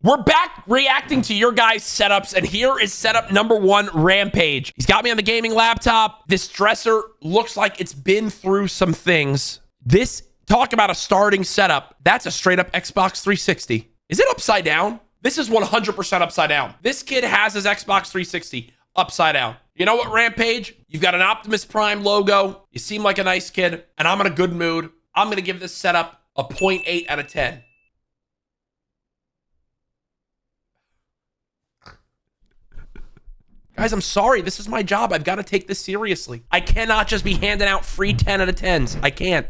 We're back reacting to your guys' setups, and here is setup number 1, Rampage. He's got me on the gaming laptop. This dresser looks like it's been through some things. This, talk about a starting setup. That's a straight up Xbox 360. Is it upside down? This is 100% upside down. This kid has his Xbox 360 upside down. You know what, Rampage? You've got an Optimus Prime logo. You seem like a nice kid, and I'm in a good mood. I'm going to give this setup a 0.8 out of 10. Guys, I'm sorry. This is my job. I've got to take this seriously. I cannot just be handing out free 10 out of 10s. I can't.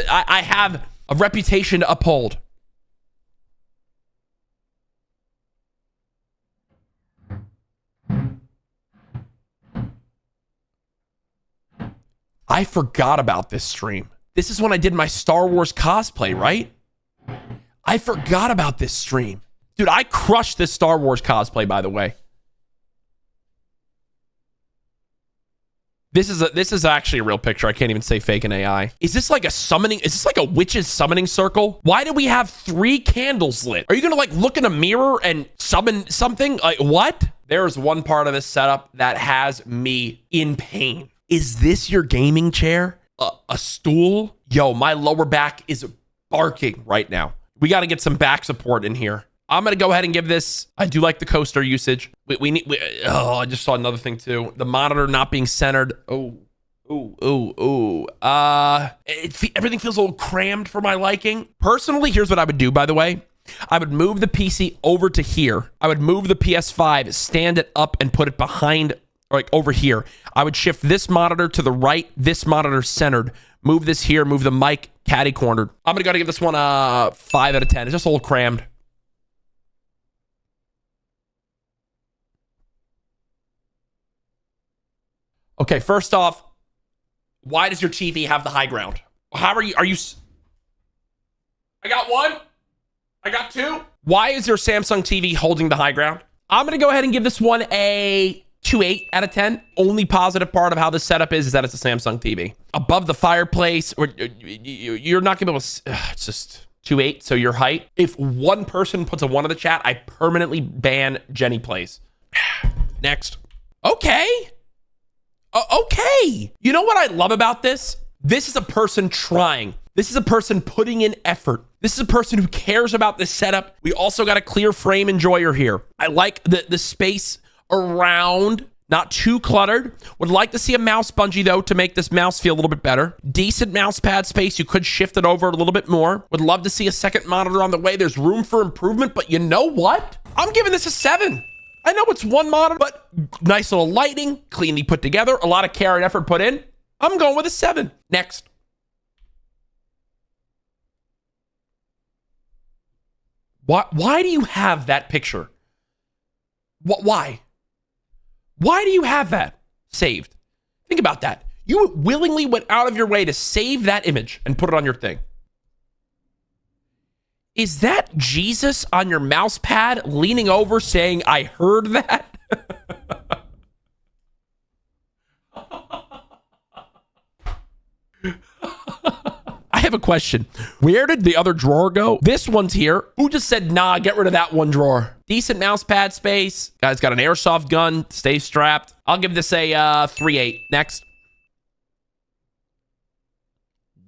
I have a reputation to uphold. I forgot about this stream. This is when I did my Star Wars cosplay, right? I forgot about this stream. Dude, I crushed this Star Wars cosplay, by the way. This is actually a real picture. I can't even say fake and AI. Is this like a summoning? Is this like a witch's summoning circle? Why do we have 3 candles lit? Are you gonna like look in a mirror and summon something? Like what? There's one part of this setup that has me in pain. Is this your gaming chair? A stool? Yo, my lower back is barking right now. We got to get some back support in here. I'm going to go ahead and give this, I do like the coaster usage. I just saw another thing too. The monitor not being centered. Everything feels a little crammed for my liking. Personally, here's what I would do, by the way. I would move the PC over to here. I would move the PS5, stand it up and put it behind, like over here. I would shift this monitor to the right, this monitor centered. Move this here, move the mic catty cornered. I'm going to give this one a 5 out of 10. It's just a little crammed. Okay, first off, why does your TV have the high ground? How are you? I got 1. I got 2. Why is your Samsung TV holding the high ground? I'm going to go ahead and give this one a 2.8 out of 10. Only positive part of how this setup is that it's a Samsung TV. Above the fireplace, or you're not going to be able to, it's just 2.8, so your height. If one person puts a 1 in the chat, I permanently ban Jenny Plays. Next. Okay. Okay. You know what I love about this? This is a person trying. This is a person putting in effort. This is a person who cares about this setup. We also got a clear frame enjoyer here. I like the space around, not too cluttered. Would like to see a mouse bungee though to make this mouse feel a little bit better. Decent mouse pad space. You could shift it over a little bit more. Would love to see a second monitor on the way. There's room for improvement, but you know what? I'm giving this a 7. I know it's 1 monitor, but nice little lighting, cleanly put together, a lot of care and effort put in. I'm going with a 7. Next. Why do you have that picture? Why? Why do you have that saved? Think about that. You willingly went out of your way to save that image and put it on your thing. Is that Jesus on your mouse pad leaning over saying, I heard that? I have a question. Where did the other drawer go? This one's here. Who just said, nah, get rid of that one drawer? Decent mouse pad space. Guy's got an airsoft gun. Stay strapped. I'll give this a 3.8. Next.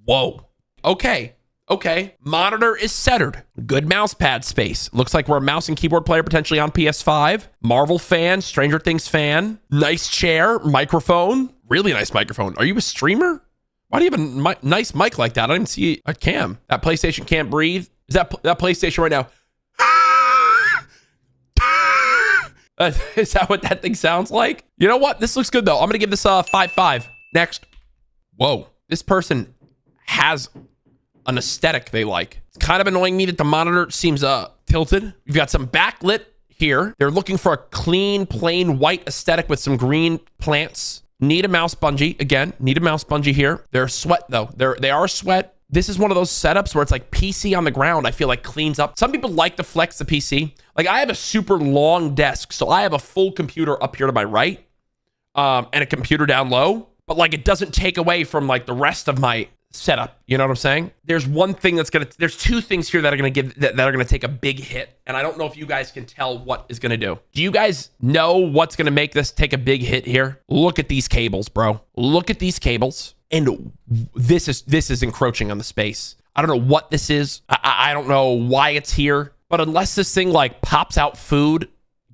Whoa. Okay. Okay, monitor is centered. Good mouse pad space. Looks like we're a mouse and keyboard player potentially on PS5. Marvel fan, Stranger Things fan. Nice chair, microphone. Really nice microphone. Are you a streamer? Why do you have a nice mic like that? I didn't see a cam. That PlayStation can't breathe. Is that PlayStation right now? Is that what that thing sounds like? You know what? This looks good though. I'm gonna give this a 5.5. Next. Whoa, this person has an aesthetic they like. It's kind of annoying me that the monitor seems tilted. You've got some backlit here. They're looking for a clean, plain white aesthetic with some green plants. Need a mouse bungee. Again, need a mouse bungee here. They're sweat though. They are sweat. This is one of those setups where it's like PC on the ground, I feel like cleans up. Some people like to flex the PC. Like I have a super long desk, so I have a full computer up here to my right and a computer down low, but like it doesn't take away from like the rest of my setup. You know what I'm saying? There's one thing there's two things here that are gonna take a big hit. And I don't know if you guys can tell what is gonna do. Do you guys know what's gonna make this take a big hit here? Look at these cables, bro. Look at these cables. And this is encroaching on the space. I don't know what this is. I don't know why it's here. But unless this thing like pops out food,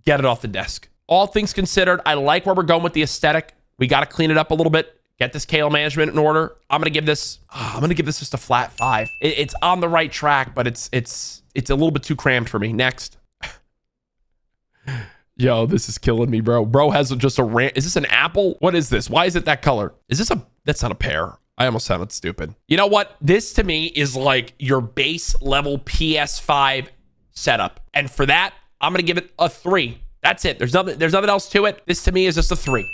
get it off the desk. All things considered, I like where we're going with the aesthetic. We got to clean it up a little bit. Get this kale management in order. I'm gonna give this just a flat 5. It's on the right track, but it's a little bit too crammed for me. Next. Yo, this is killing me, bro. Bro has just a rant. Is this an apple? What is this? Why is it that color? That's not a pear. I almost sounded stupid. You know what? This to me is like your base level PS5 setup. And for that, I'm gonna give it a 3. That's it. There's nothing else to it. This to me is just a 3.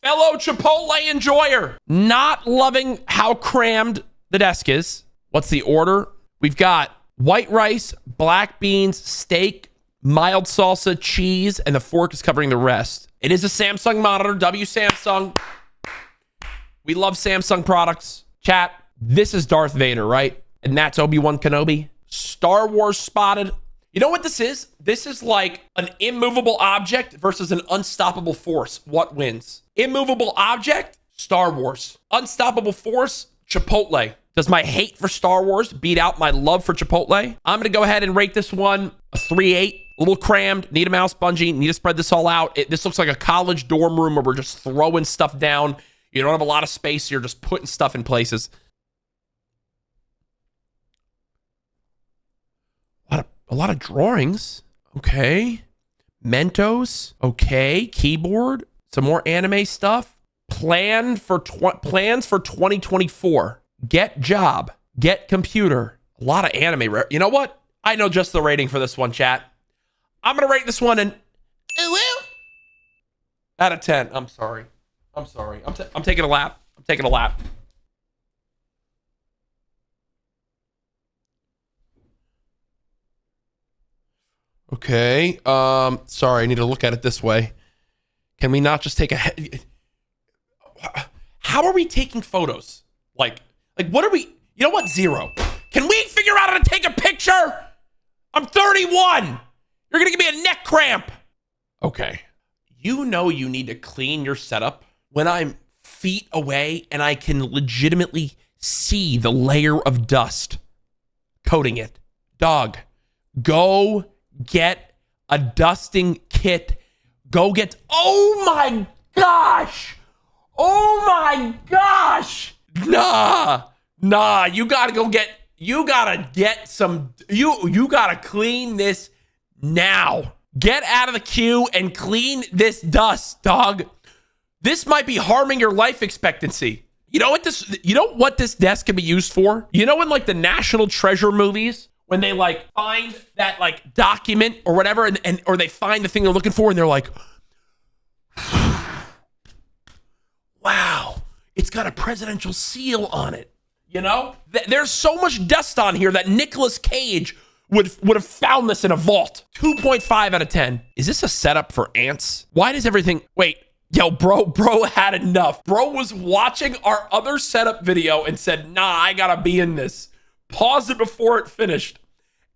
Fellow Chipotle enjoyer, not loving how crammed the desk is. What's the order? We've got white rice, black beans, steak, mild salsa, cheese, and the fork is covering the rest. It is a Samsung monitor, Samsung. We love Samsung products. Chat, this is Darth Vader, right? And that's Obi-Wan Kenobi. Star Wars spotted. You know what this is? This is like an immovable object versus an unstoppable force. What wins? Immovable object, Star Wars. Unstoppable force, Chipotle. Does my hate for Star Wars beat out my love for Chipotle? I'm going to go ahead and rate this one a 3.8. A little crammed. Need a mouse bungee. Need to spread this all out. This looks like a college dorm room where we're just throwing stuff down. You don't have a lot of space. You're just putting stuff in places. A lot of drawings. Okay. Mentos. Okay. Keyboard. Some more anime stuff. Plans for 2024. Get job. Get computer. A lot of anime. You know what? I know just the rating for this one, chat. I'm going to rate this one out of 10. I'm sorry. I'm taking a lap. Okay. Sorry, I need to look at it this way. Can we not just take how are we taking photos? Like what are we, you know what? 0. Can we figure out how to take a picture? I'm 31. You're gonna give me a neck cramp. Okay. You know you need to clean your setup when I'm feet away and I can legitimately see the layer of dust coating it. Dog, go get a dusting kit. Go get, oh my gosh. Nah, you gotta get some, you gotta clean this now. Get out of the queue and clean this dust, dog. This might be harming your life expectancy. You know what this desk can be used for? You know in like the National Treasure movies, when they like find that like document or whatever, or they find the thing they're looking for and they're like, wow, it's got a presidential seal on it. You know, there's so much dust on here that Nicolas Cage would have found this in a vault. 2.5 out of 10. Is this a setup for ants? Why does everything, wait, yo, bro had enough. Bro was watching our other setup video and said, nah, I gotta be in this. Paused it before it finished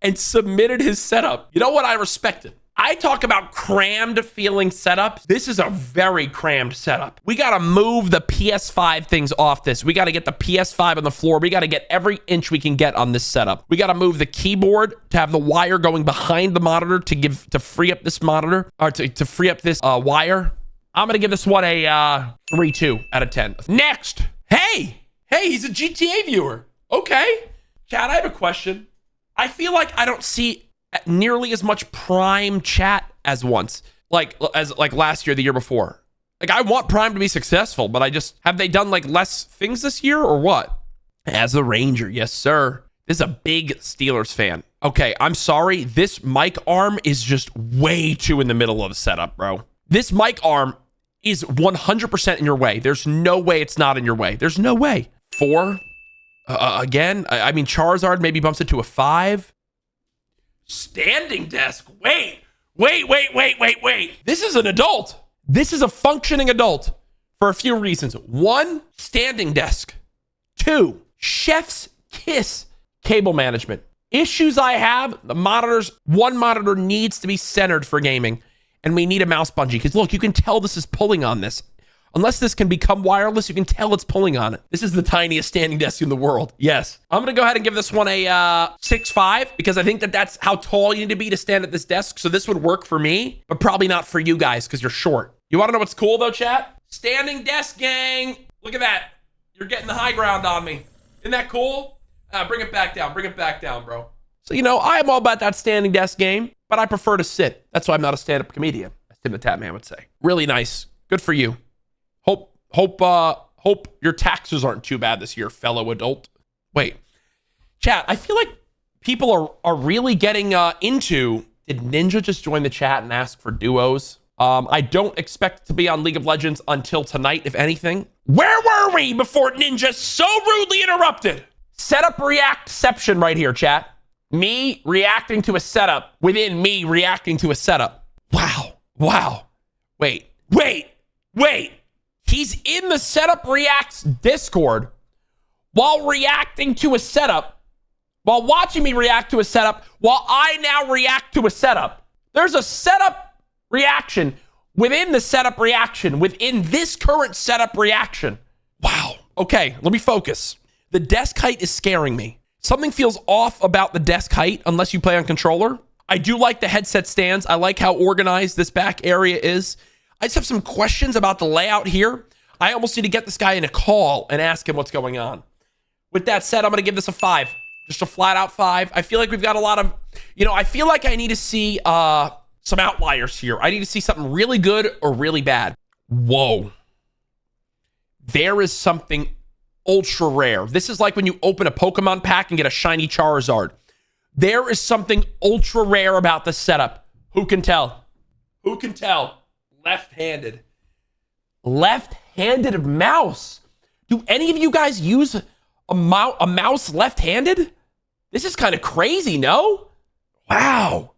and submitted his setup. You know what? I respect it. I talk about crammed feeling setups. This is a very crammed setup. We got to move the PS5 things off this. We got to get the PS5 on the floor. We got to get every inch we can get on this setup. We got to move the keyboard to have the wire going behind the monitor to free up this monitor, or to free up this wire. I'm going to give this one a 3.2 out of 10. Next. Hey, he's a GTA viewer. Okay. Chat, I have a question. I feel like I don't see nearly as much Prime chat as once, like last year, the year before. Like, I want Prime to be successful, but have they done like less things this year or what? As a Ranger, yes, sir. This is a big Steelers fan. Okay, I'm sorry. This mic arm is just way too in the middle of the setup, bro. This mic arm is 100% in your way. There's no way it's not in your way. There's no way. 4. Again, I mean, Charizard maybe bumps it to a 5. Standing desk. Wait, Wait. This is an adult. This is a functioning adult for a few reasons. 1, standing desk. 2, chef's kiss cable management. Issues I have, the monitors, one monitor needs to be centered for gaming, and we need a mouse bungee. Because look, you can tell this is pulling on this. Unless this can become wireless, you can tell it's pulling on it. This is the tiniest standing desk in the world. Yes. I'm going to go ahead and give this one a 6'5", because I think that that's how tall you need to be to stand at this desk. So this would work for me, but probably not for you guys because you're short. You want to know what's cool though, chat? Standing desk gang. Look at that. You're getting the high ground on me. Isn't that cool? Bring it back down. Bring it back down, bro. So, you know, I am all about that standing desk game, but I prefer to sit. That's why I'm not a stand-up comedian, as Tim the Tap Man would say. Really nice. Good for you. Hope your taxes aren't too bad this year, fellow adult. Wait, chat, I feel like people are really getting into, did Ninja just join the chat and ask for duos? I don't expect to be on League of Legends until tonight, if anything. Where were we before Ninja so rudely interrupted? Setup reactception right here, chat. Me reacting to a setup within me reacting to a setup. Wow. Wait. He's in the Setup Reacts Discord while reacting to a setup, while watching me react to a setup, while I now react to a setup. There's a setup reaction within the setup reaction, within this current setup reaction. Wow. Okay, let me focus. The desk height is scaring me. Something feels off about the desk height unless you play on controller. I do like the headset stands. I like how organized this back area is. I just have some questions about the layout here. I almost need to get this guy in a call and ask him what's going on. With that said, I'm going to give this a 5. Just a flat out 5. I feel like we've got a lot of, I feel like I need to see some outliers here. I need to see something really good or really bad. Whoa. There is something ultra rare. This is like when you open a Pokemon pack and get a shiny Charizard. There is something ultra rare about the setup. Who can tell? Who can tell? Left-handed. Left-handed mouse. Do any of you guys use a mouse left-handed? This is kind of crazy, no? Wow.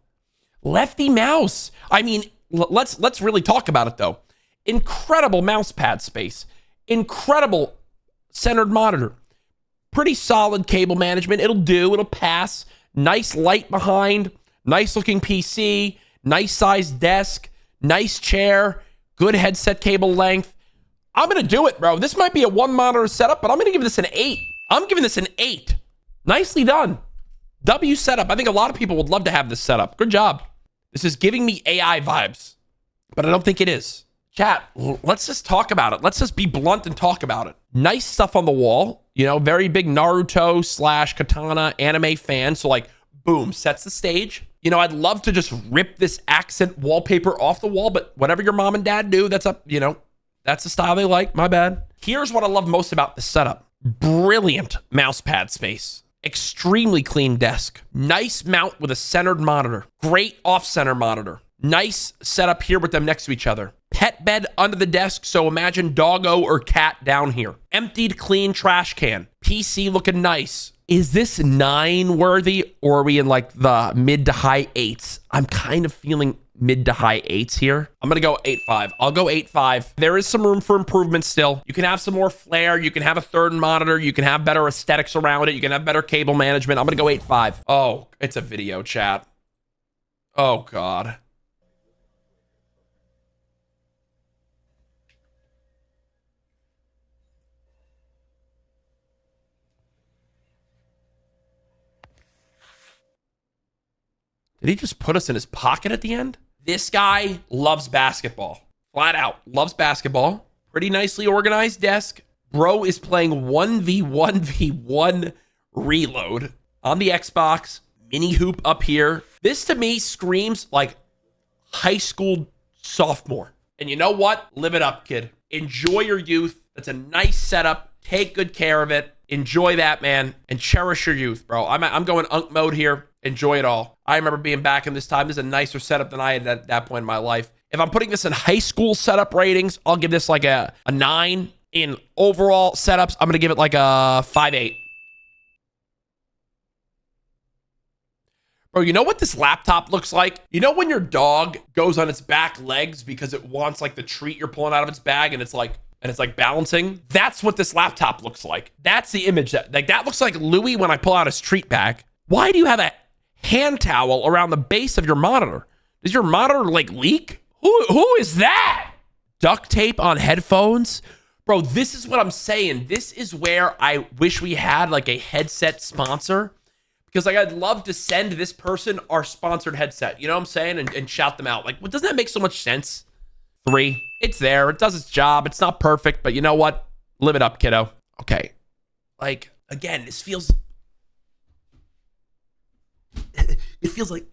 Lefty mouse. I mean, let's really talk about it though. Incredible mouse pad space. Incredible centered monitor. Pretty solid cable management. It'll do. It'll pass. Nice light behind. Nice looking PC. Nice sized desk. Nice chair, good headset cable length. I'm going to do it, bro. This might be a one monitor setup, but I'm going to give this an 8. I'm giving this an 8. Nicely done. W setup. I think a lot of people would love to have this setup. Good job. This is giving me AI vibes, but I don't think it is. Chat, let's just talk about it. Let's just be blunt and talk about it. Nice stuff on the wall. Very big Naruto / Katana anime fan. So like, boom, sets the stage. I'd love to just rip this accent wallpaper off the wall, but whatever your mom and dad do, that's up, that's the style they like. My bad. Here's what I love most about the setup. Brilliant mouse pad space. Extremely clean desk. Nice mount with a centered monitor. Great off-center monitor. Nice setup here with them next to each other. Pet bed under the desk, so imagine doggo or cat down here. Emptied, clean trash can. PC looking nice. Is this 9 worthy, or are we in like the mid to high 8s? I'm kind of feeling mid to high 8s here. I'm going to go 8.5. I'll go 8.5. There is some room for improvement still. You can have some more flair. You can have a third monitor. You can have better aesthetics around it. You can have better cable management. I'm going to go 8.5. Oh, it's a video chat. Oh, God. Did he just put us in his pocket at the end? This guy loves basketball. Flat out. Loves basketball. Pretty nicely organized desk. Bro is playing 1v1v1 reload on the Xbox. Mini hoop up here. This to me screams like high school sophomore. And you know what? Live it up, kid. Enjoy your youth. That's a nice setup. Take good care of it. Enjoy that, man. And cherish your youth, bro. I'm going unk mode here. Enjoy it all. I remember being back in this time. This is a nicer setup than I had at that point in my life. If I'm putting this in high school setup ratings, I'll give this like a 9. In overall setups, I'm going to give it like a 5.8. Bro, you know what this laptop looks like? You know when your dog goes on its back legs because it wants like the treat you're pulling out of its bag and it's like balancing? That's what this laptop looks like. That's the image that looks like Louis when I pull out his treat bag. Why do you have a hand towel around the base of your monitor? Does your monitor like leak? Who is that? Duct tape on headphones? Bro, this is what I'm saying. This is where I wish we had like a headset sponsor. Because like I'd love to send this person our sponsored headset, you know what I'm saying? And shout them out. Like, well, doesn't that make so much sense? 3. It's there. It does its job. It's not perfect, but you know what? Live it up, kiddo. Okay. Like, again, this feels... It feels like...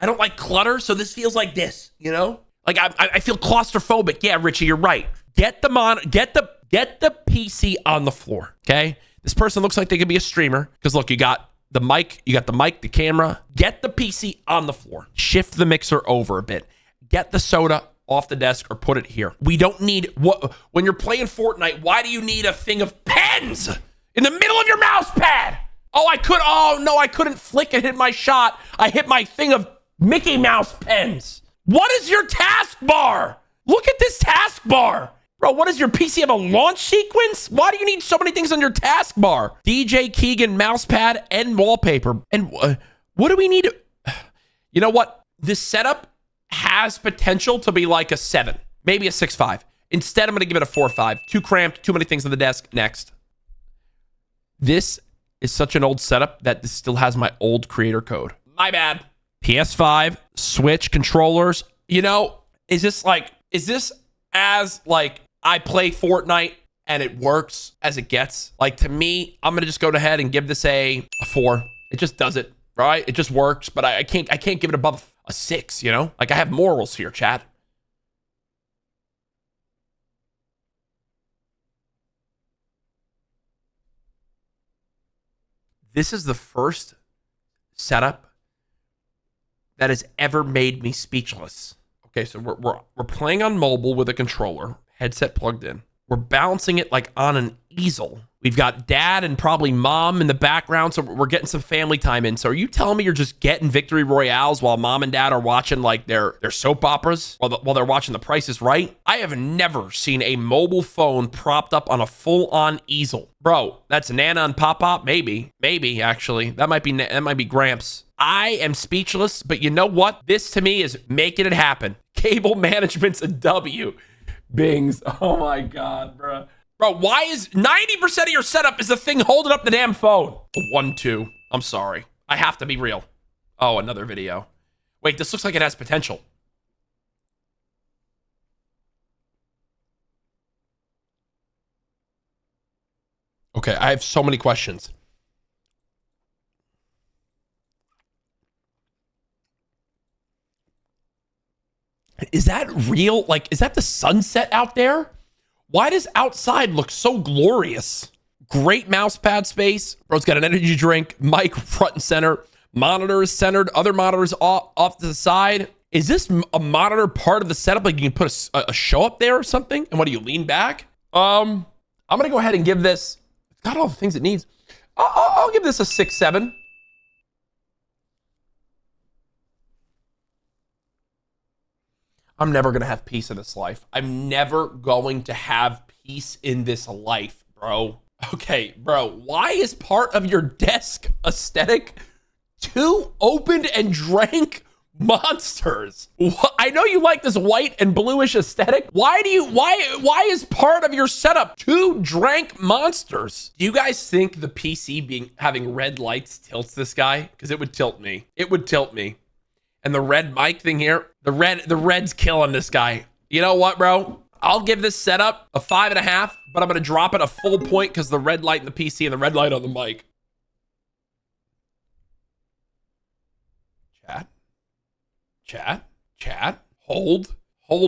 I don't like clutter, so this feels like this, you know? Like, I feel claustrophobic. Yeah, Richie, you're right. Get the PC on the floor, okay? This person looks like they could be a streamer. Because look, you got the mic, the camera. Get the PC on the floor. Shift the mixer over a bit. Get the soda off the desk or put it here. We don't need what when you're playing Fortnite, why do you need a thing of pens in the middle of your mouse pad? Oh no, I couldn't flick and hit my shot. I hit my thing of Mickey Mouse pens. What is your taskbar? Look at this taskbar. Bro, what does your PC have, a launch sequence? Why do you need so many things on your taskbar? DJ Keegan mousepad and wallpaper. And what do we need? You know what? This setup has potential to be like a 7, maybe a 6.5. Instead, I'm going to give it a 4.5. Too cramped, too many things on the desk. Next. This is such an old setup that this still has my old creator code. My bad. PS5, Switch controllers. You know, is this as like I play Fortnite and it works as it gets? Like, to me, I'm going to just go ahead and give this a 4. It just does it, right? It just works, but I can't give it above a 6, you know? Like, I have morals here, chat. This is the first setup that has ever made me speechless. Okay, so we're playing on mobile with a controller, headset plugged in. We're balancing it like on an easel. We've got dad and probably mom in the background, so we're getting some family time in. So are you telling me you're just getting victory royales while mom and dad are watching like their soap operas while they're watching The Price is Right? I have never seen a mobile phone propped up on a full-on easel. Bro, that's Nana and Pop-Pop? Maybe, actually. That might be Gramps. I am speechless, but you know what? This to me is making it happen. Cable management's a W. Bings. Oh my God, bro. Bro, why is 90% of your setup is the thing holding up the damn phone? 1-2. I'm sorry. I have to be real. Oh, another video. Wait, this looks like it has potential. Okay, I have so many questions. Is that real? Like, is that the sunset out there? Why does outside look so glorious? Great mouse pad space. Bro's got an energy drink, mic front and center. Monitor is centered. Other monitors off to the side. Is this a monitor part of the setup? Like you can put a show up there or something? And what do you lean back? I'm going to go ahead and give this, it's got all the things it needs. I'll give this a 6-7. I'm never going to have peace in this life. I'm never going to have peace in this life, bro. Okay, bro, why is part of your desk aesthetic 2 opened and drank monsters? I know you like this white and bluish aesthetic. Why is part of your setup 2 drank monsters? Do you guys think the PC having red lights tilts this guy? Because it would tilt me. It would tilt me. And the red mic thing here, the red's killing this guy. You know what, bro? I'll give this setup a 5.5, but I'm going to drop it a full point because the red light in the PC and the red light on the mic. Chat. Hold,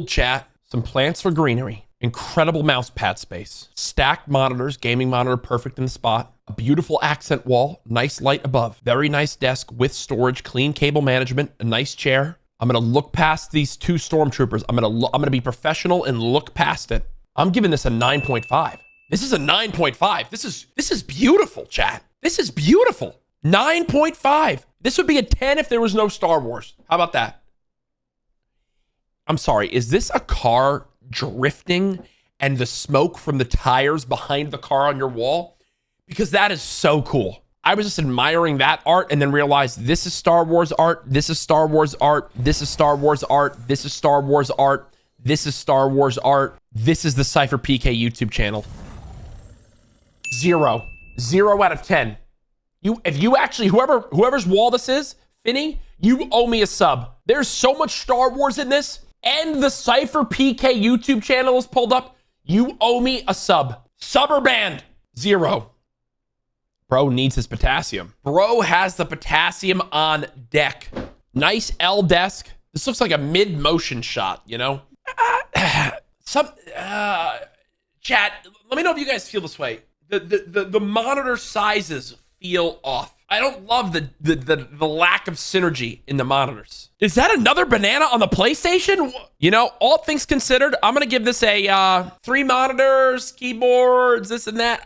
chat. Some plants for greenery. Incredible mouse pad space. Stacked monitors, gaming monitor perfect in the spot. A beautiful accent wall, nice light above. Very nice desk with storage, clean cable management, a nice chair. I'm gonna look past these 2 stormtroopers. I'm gonna be professional and look past it. I'm giving this a 9.5. This is a 9.5. This is beautiful, chat. This is beautiful. 9.5. This would be a 10 if there was no Star Wars. How about that? I'm sorry. Is this a car drifting and the smoke from the tires behind the car on your wall? Because that is so cool. I was just admiring that art and then realized this is Star Wars art. This is Star Wars art. This is Star Wars art. This is Star Wars art. This is Star Wars art. This is the Cypher PK YouTube channel. 0. 0 out of 10. If you actually, whoever's wall this is, Finny, you owe me a sub. There's so much Star Wars in this, and the Cypher PK YouTube channel is pulled up. You owe me a sub. Sub or banned? 0. Bro needs his potassium. Bro has the potassium on deck. Nice L desk. This looks like a mid-motion shot, you know? Chat, let me know if you guys feel this way. The monitor sizes feel off. I don't love the lack of synergy in the monitors. Is that another banana on the PlayStation? You know, all things considered, I'm gonna give this a 3 monitors, keyboards, this and that.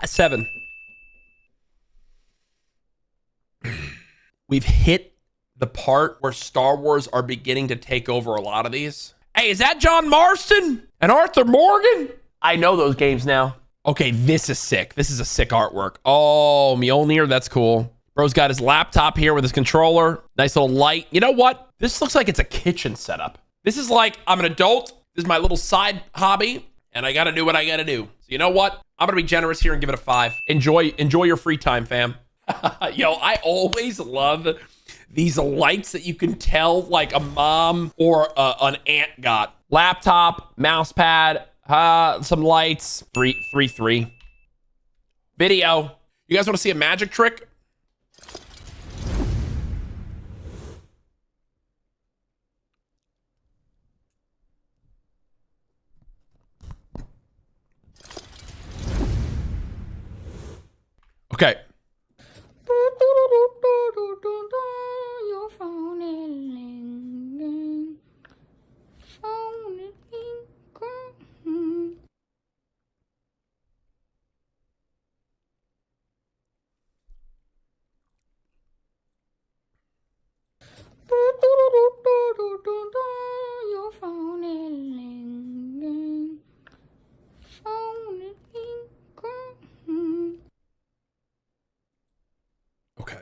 7. We've hit the part where Star Wars are beginning to take over a lot of these. Hey, is that John Marston and Arthur Morgan? I know those games now. Okay, this is sick. This is a sick artwork. Oh, Mjolnir, that's cool. Bro's got his laptop here with his controller. Nice little light. You know what? This looks like it's a kitchen setup. This is like, I'm an adult. This is my little side hobby, and I gotta do what I gotta do. So you know what? I'm gonna be generous here and give it a 5. Enjoy your free time, fam. Yo, I always love these lights that you can tell like a mom or an aunt got. Laptop, mouse pad, some lights. 3. Video. You guys want to see a magic trick? Okay. Okay.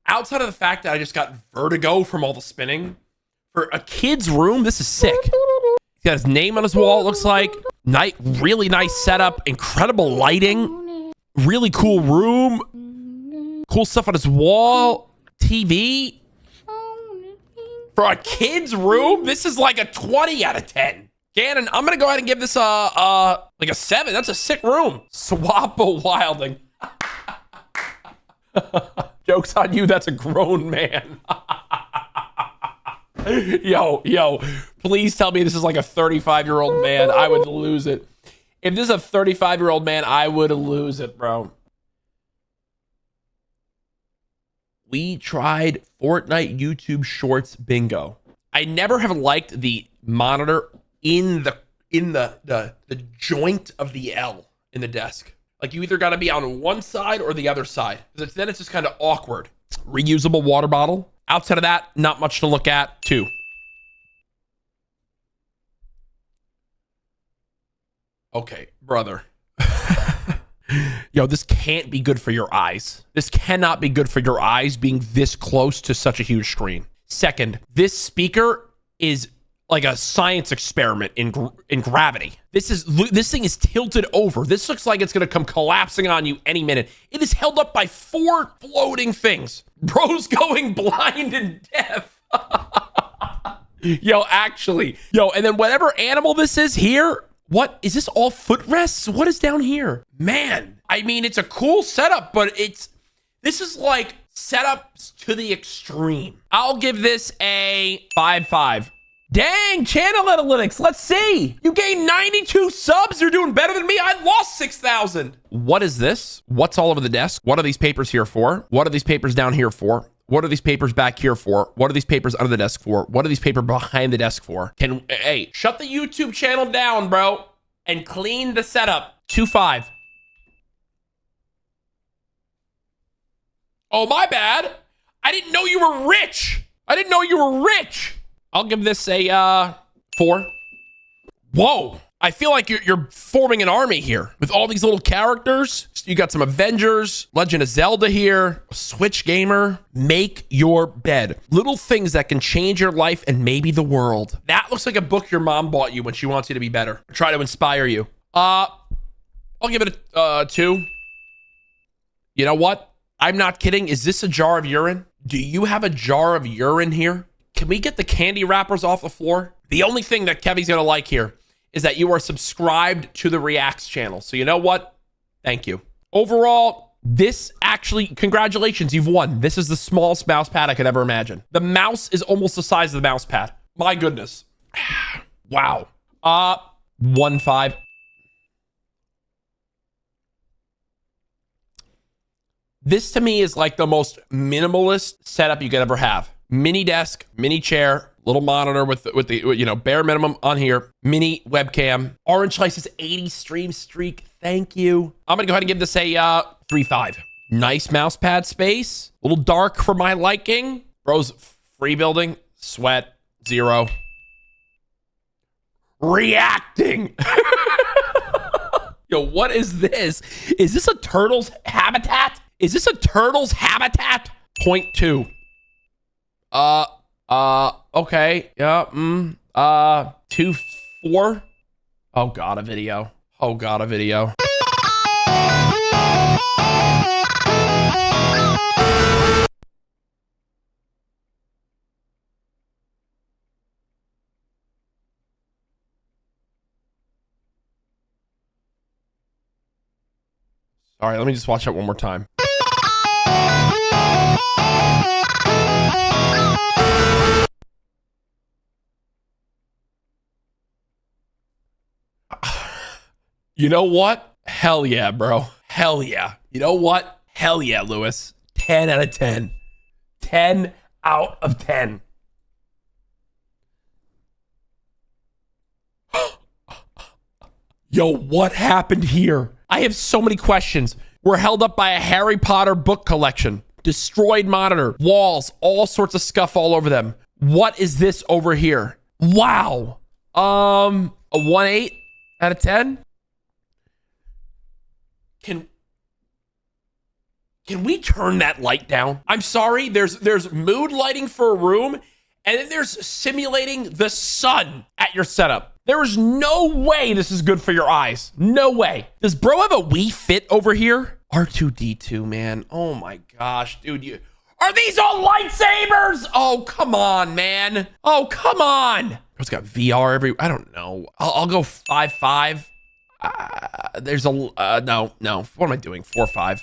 Outside of the fact that I just got vertigo from all the spinning, for a kid's room, this is sick. He's got his name on his wall, it looks like. Really nice setup, incredible lighting, really cool room, cool stuff on his wall, TV. For a kid's room, this is like a 20 out of 10. Gannon, I'm gonna go ahead and give this like a 7. That's a sick room. Swappa Wilding. Joke's on you, that's a grown man. Yo, please tell me this is like a 35-year-old man. I would lose it. If this is a 35-year-old man, I would lose it, bro. We tried Fortnite YouTube Shorts bingo. I never have liked the monitor in the joint of the L in the desk. Like you either got to be on one side or the other side. Because then it's just kind of awkward. Reusable water bottle. Outside of that, not much to look at. 2. Okay, brother. Yo, this can't be good for your eyes. This cannot be good for your eyes being this close to such a huge screen. Second, this speaker is like a science experiment in gravity. This thing is tilted over. This looks like it's gonna come collapsing on you any minute. It is held up by 4 floating things. Bro's going blind and deaf. Yo, actually. Yo, and then whatever animal this is here, what is this, all footrests? What is down here? Man, I mean, it's a cool setup, but it's This is like setups to the extreme. I'll give this a 5-5. Dang, channel analytics. Let's see. You gained 92 subs. You're doing better than me. I lost 6,000. What is this? What's all over the desk? What are these papers here for? What are these papers down here for? What are these papers back here for? What are these papers under the desk for? What are these papers behind the desk for? Hey, shut the YouTube channel down, bro, and clean the setup. 2-5. Oh, my bad. I didn't know you were rich. I didn't know you were rich. I'll give this a 4. Whoa. I feel like you're forming an army here with all these little characters. You got some Avengers, Legend of Zelda here, Switch gamer. Make your bed. Little things that can change your life and maybe the world. That looks like a book your mom bought you when she wants you to be better. Try to inspire you. I'll give it a 2. You know what? I'm not kidding. Is this a jar of urine? Do you have a jar of urine here? Can we get the candy wrappers off the floor? The only thing that Kevi's gonna like here is that you are subscribed to the Reacts channel. So you know what? Thank you. Overall, this actually, congratulations, you've won. This is the smallest mouse pad I could ever imagine. The mouse is almost the size of the mouse pad. My goodness. Wow. 1-5. This to me is like the most minimalist setup you could ever have. Mini desk, mini chair, little monitor with the you know, bare minimum on here, mini webcam. Orange Slice's 80 stream streak. Thank you. I'm gonna go ahead and give this a 3-5. Nice mouse pad space. A little dark for my liking. Bro's free building. Sweat 0. Reacting. Yo, what is this? Is this a turtle's habitat? Is this a turtle's habitat? 0.2. Okay. Yeah. 2-4. Oh God, a video. Oh God, a video. All right, let me just watch that one more time. You know what? Hell yeah, bro. Hell yeah. You know what? Hell yeah, Lewis. 10 out of 10. 10 out of 10. Yo, what happened here? I have so many questions. We're held up by a Harry Potter book collection. Destroyed monitor, walls, all sorts of scuff all over them. What is this over here? Wow. A 1-8 out of 10? Can we turn that light down? I'm sorry, there's mood lighting for a room, and then there's simulating the sun at your setup. There is no way this is good for your eyes. No way. Does bro have a Wii Fit over here? R2-D2, man. Oh my gosh, dude. Are these all lightsabers? Oh, come on, man. Oh, come on. Bro's got VR I don't know. I'll go 5-5. There's a, no. What am I doing? 4-5.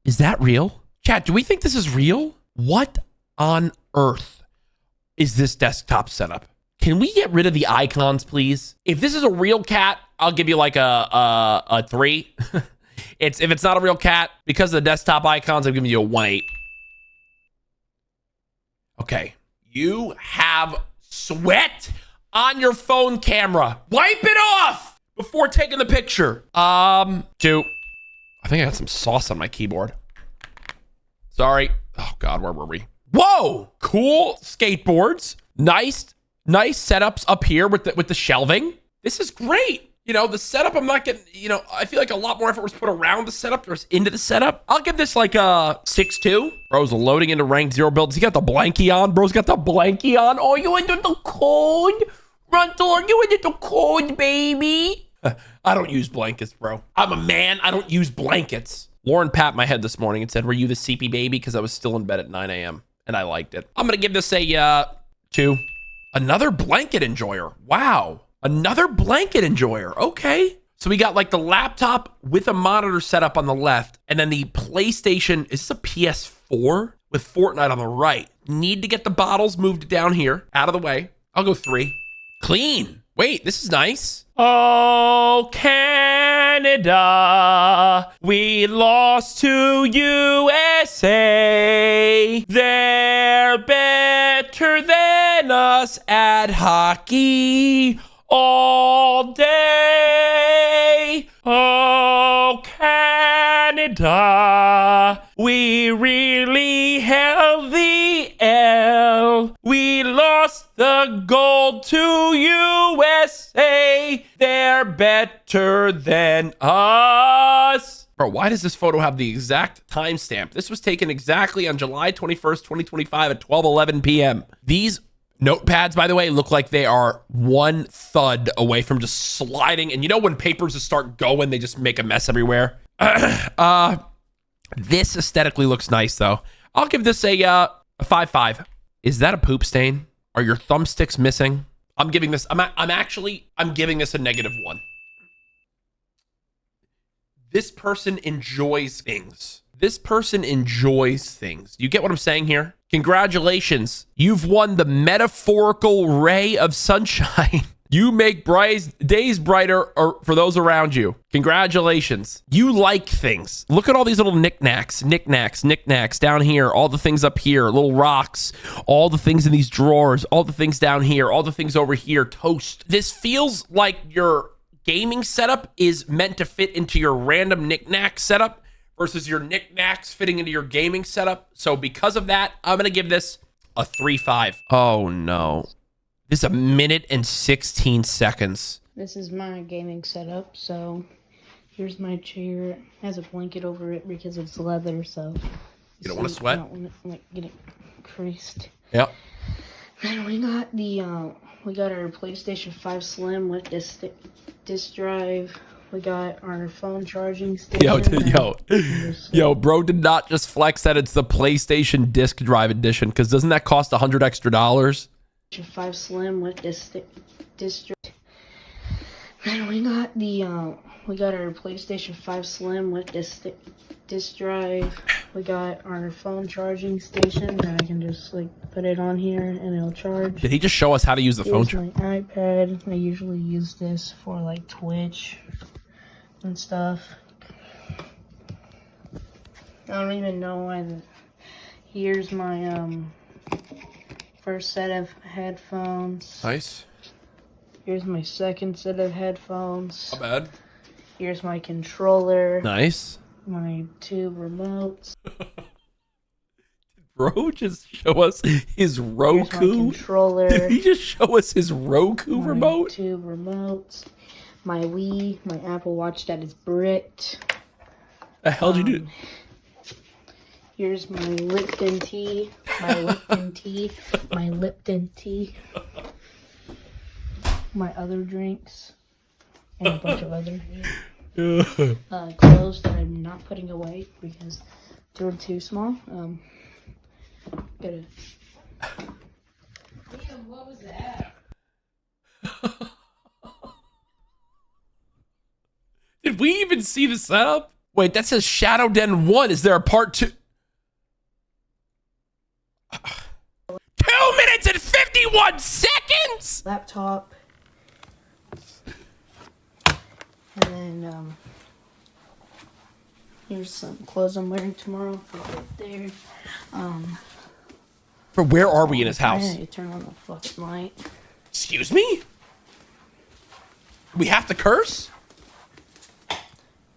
Is that real? Chat, do we think this is real? What on earth is this desktop setup? Can we get rid of the icons, please? If this is a real cat, I'll give you like a 3. If it's not a real cat, because of the desktop icons, I'm giving you a 1-8. Okay. You have sweat on your phone camera. Wipe it off before taking the picture. 2. I think I got some sauce on my keyboard. Sorry. Oh God, where were we? Whoa, cool skateboards. Nice setups up here with the shelving. This is great. You know, the setup, I'm not getting, you know, I feel like a lot more effort was put around the setup versus into the setup. I'll give this like a 6-2. Bro's loading into rank 0 builds. He got the blankie on. Bro's got the blankie on. Oh, you into the cold? Runtor, you into the cold, baby? I don't use blankets, bro. I'm a man. I don't use blankets. Lauren pat my head this morning and said, were you the CP baby? Because I was still in bed at 9 a.m. and I liked it. I'm going to give this a 2. Another blanket enjoyer. Wow. Another blanket enjoyer. Okay. So we got like the laptop with a monitor setup on the left, and then the PlayStation. Is this a PS4 with Fortnite on the right? Need to get the bottles moved down here, out of the way. I'll go 3. Clean. Wait, this is nice. Oh, Canada, we lost to USA. They're better than us at hockey all day. Oh, Canada, we really held the L. We lost the gold to USA. They're better than us. Bro, why does this photo have the exact timestamp? This was taken exactly on July 21st, 2025 at 12:11 p.m. These notepads, by the way, look like they are one thud away from just sliding. And you know when papers just start going, they just make a mess everywhere. This aesthetically looks nice, though. I'll give this a 5.5. Is that a poop stain? Are your thumbsticks missing? I'm giving this. I'm giving this a -1. This person enjoys things. This person enjoys things. You get what I'm saying here? Congratulations. You've won the metaphorical ray of sunshine. You make days brighter for those around you. Congratulations. You like things. Look at all these little knickknacks down here. All the things up here, little rocks, all the things in these drawers, all the things down here, all the things over here, toast. This feels like your gaming setup is meant to fit into your random knickknack setup versus your knickknacks fitting into your gaming setup. So because of that, I'm going to give this a 3.5. Oh no. This is 1 minute and 16 seconds. This is my gaming setup, so here's my chair. It has a blanket over it because it's leather, so you don't want to sweat? I don't want to get it creased. Yep. Then we got our PlayStation 5 Slim with this disk drive. We got our phone charging station. Yo, bro did not just flex that it's the PlayStation disc drive edition, because doesn't that cost $100 extra? 5 Slim with this drive. Then we got our PlayStation 5 Slim with this disk drive. We got our phone charging station that I can just like put it on here and it'll charge. Did he just show us how to use the phone charger? My iPad. I usually use this for like Twitch and stuff. I don't even know why. Here's my first set of headphones. Nice. Here's my second set of headphones. Not bad. Here's my controller. Nice. My 2 remotes. Bro, just show us his Roku. Here's my controller. Did he just show us his Roku remote? 2 remotes. My Wii, my Apple Watch that is bricked. The hell did you do? Here's my Lipton tea. My Lipton tea. My other drinks. And a bunch of other clothes that I'm not putting away because they're too small. Gotta... Damn, what was that? Did we even see the setup? Wait, that says Shadow Den 1. Is there a part 2? 2 minutes and 51 seconds! Laptop. And then, here's some clothes I'm wearing tomorrow. Right there. Bro, where are we in his house? I need to turn on the fucking light. Excuse me? We have to curse?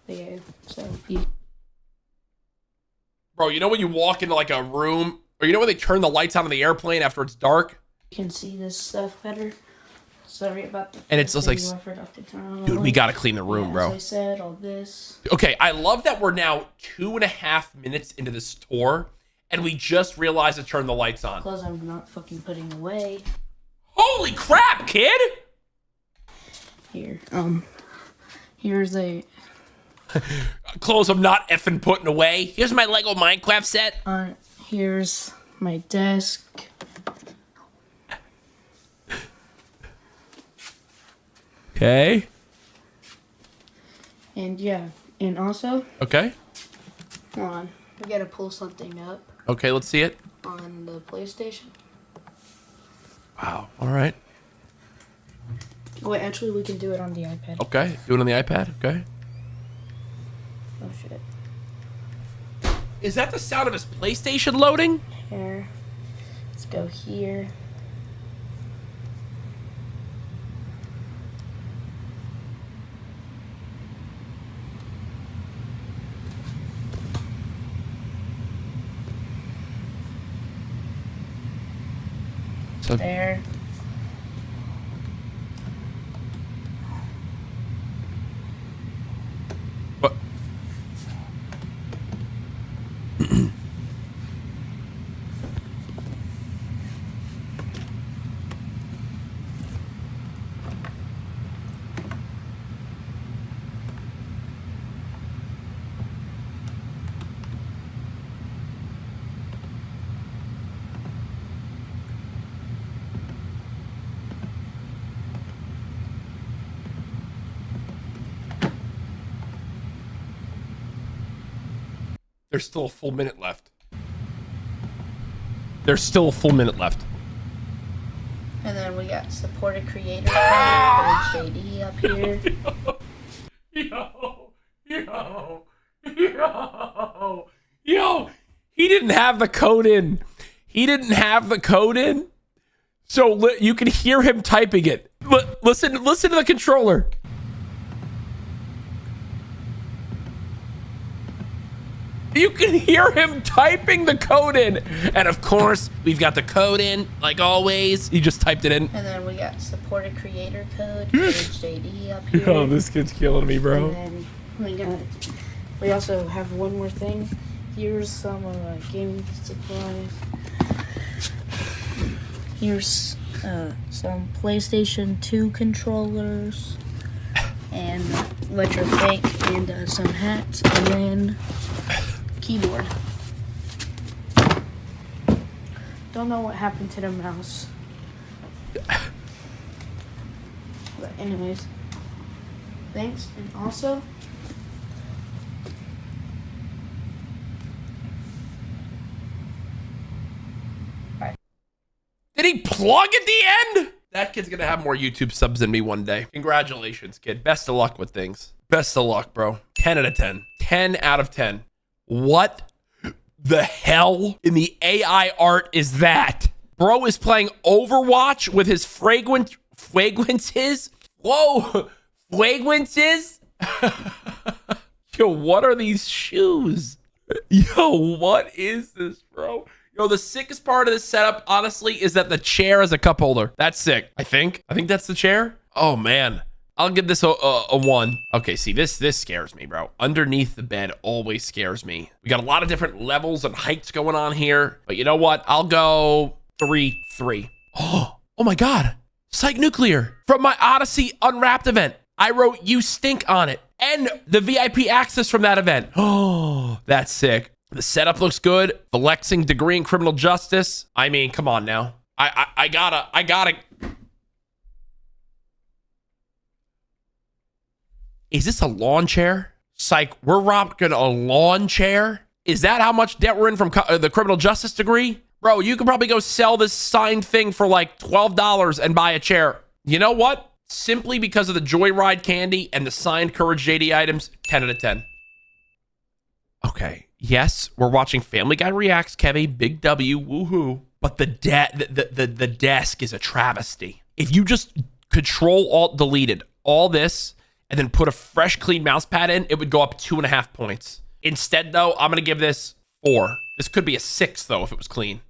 Yeah, so you... Bro, you know when you walk into like a room, or you know when they turn the lights on in the airplane after it's dark? You can see this stuff better. Sorry about the... And it's just like, dude, we gotta clean the room, bro. As I said, all this. Okay, I love that we're now 2.5 minutes into this tour, and we just realized to turn the lights on. Clothes I'm not fucking putting away. Holy crap, kid! Here, here's a... Clothes I'm not effing putting away. Here's my Lego Minecraft set. Here's my desk. Okay. And yeah, and also, Okay. hold on, we gotta pull something up Okay, let's see it. on the PlayStation. Wow. All right. Wait, actually, we can do it on the iPad. Okay. Do it on the iPad. Okay. Oh shit. Is that the sound of his PlayStation loading? Here, let's go here. So There. what? There's still a full minute left. There's still a full minute left. And then we got supported creator code, JD up here. Yo, he didn't have the code in. He didn't have the code in. So you can hear him typing it. Listen to the controller. You can hear him typing the code in. And of course, we've got the code in, like always. He just typed it in. And then we got supported creator code, JD up here. Oh, this kid's killing me, bro. And then we also have one more thing. Here's some gaming supplies. Here's some PlayStation 2 controllers and electro fake and some hats and then keyboard. Don't know what happened to the mouse. But anyways, thanks. And also, did he plug at the end? That kid's gonna have more YouTube subs than me one day. Congratulations, kid. Best of luck with things. Best of luck, bro. 10 out of 10. 10 out of 10. What the hell in the AI art is that? Bro is playing Overwatch with his fragrances. Whoa, fragrances? Yo, what are these shoes? Yo, what is this, bro? Yo, the sickest part of this setup, honestly, is that the chair is a cup holder. That's sick. I think that's the chair. Oh, man. I'll give this a 1. Okay, see, this scares me, bro. Underneath the bed always scares me. We got a lot of different levels and heights going on here. But you know what? I'll go 3. Oh my God. Psych Nuclear from my Odyssey Unwrapped event. I wrote "You Stink" on it. And the VIP access from that event. Oh, that's sick. The setup looks good. Flexing degree in criminal justice. I mean, come on now. I gotta. Is this a lawn chair? Psych, we're rocking a lawn chair? Is that how much debt we're in from the criminal justice degree? Bro, you could probably go sell this signed thing for like $12 and buy a chair. You know what? Simply because of the Joyride candy and the signed Courage JD items, 10 out of 10. Okay. Yes, we're watching Family Guy Reacts, Kevi, big W, woohoo. But the desk is a travesty. If you just Control-Alt-Deleted all this and then put a fresh, clean mouse pad in, it would go up 2.5 points. Instead, though, I'm going to give this 4. This could be a 6, though, if it was clean.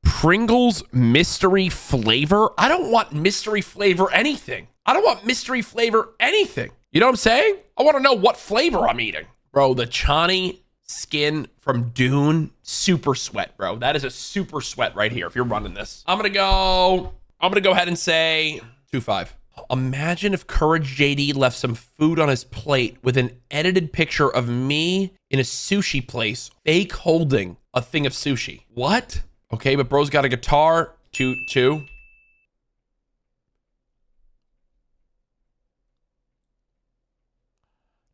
Pringles mystery flavor? I don't want mystery flavor anything. I don't want mystery flavor anything. You know what I'm saying? I want to know what flavor I'm eating. Bro, the Chani skin from Dune, super sweat, bro. That is a super sweat right here if you're running this. I'm gonna go ahead and say 2.5. Imagine if Courage JD left some food on his plate with an edited picture of me in a sushi place, fake holding a thing of sushi. What? Okay, but bro's got a guitar. 2.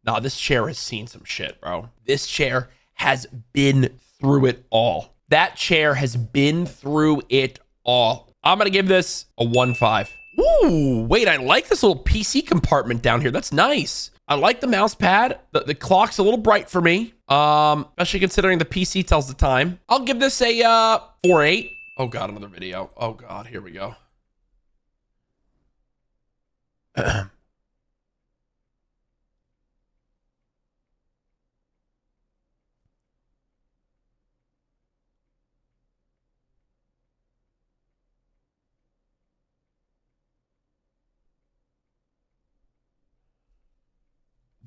Nah, this chair has seen some shit, bro. This chair has been through it all. That chair has been through it all. I'm going to give this a 1.5. Ooh, wait, I like this little PC compartment down here. That's nice. I like the mouse pad. The clock's a little bright for me. Especially considering the PC tells the time. I'll give this a 4.8. Oh God, another video. Oh God, here we go.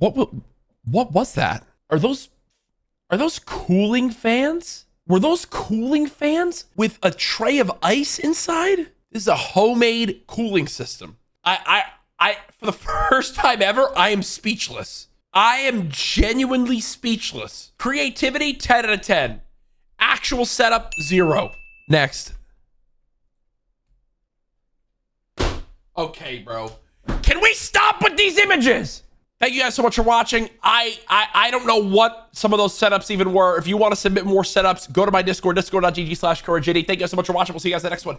What was that? Are those cooling fans? Were those cooling fans with a tray of ice inside? This is a homemade cooling system. I for the first time ever, I am speechless. I am genuinely speechless. Creativity, 10 out of 10. Actual setup, 0. Next. Okay, bro. Can we stop with these images? Thank you guys so much for watching. I don't know what some of those setups even were. If you want to submit more setups, go to my Discord, discord.gg/CourageJD. Thank you guys so much for watching. We'll see you guys in the next one.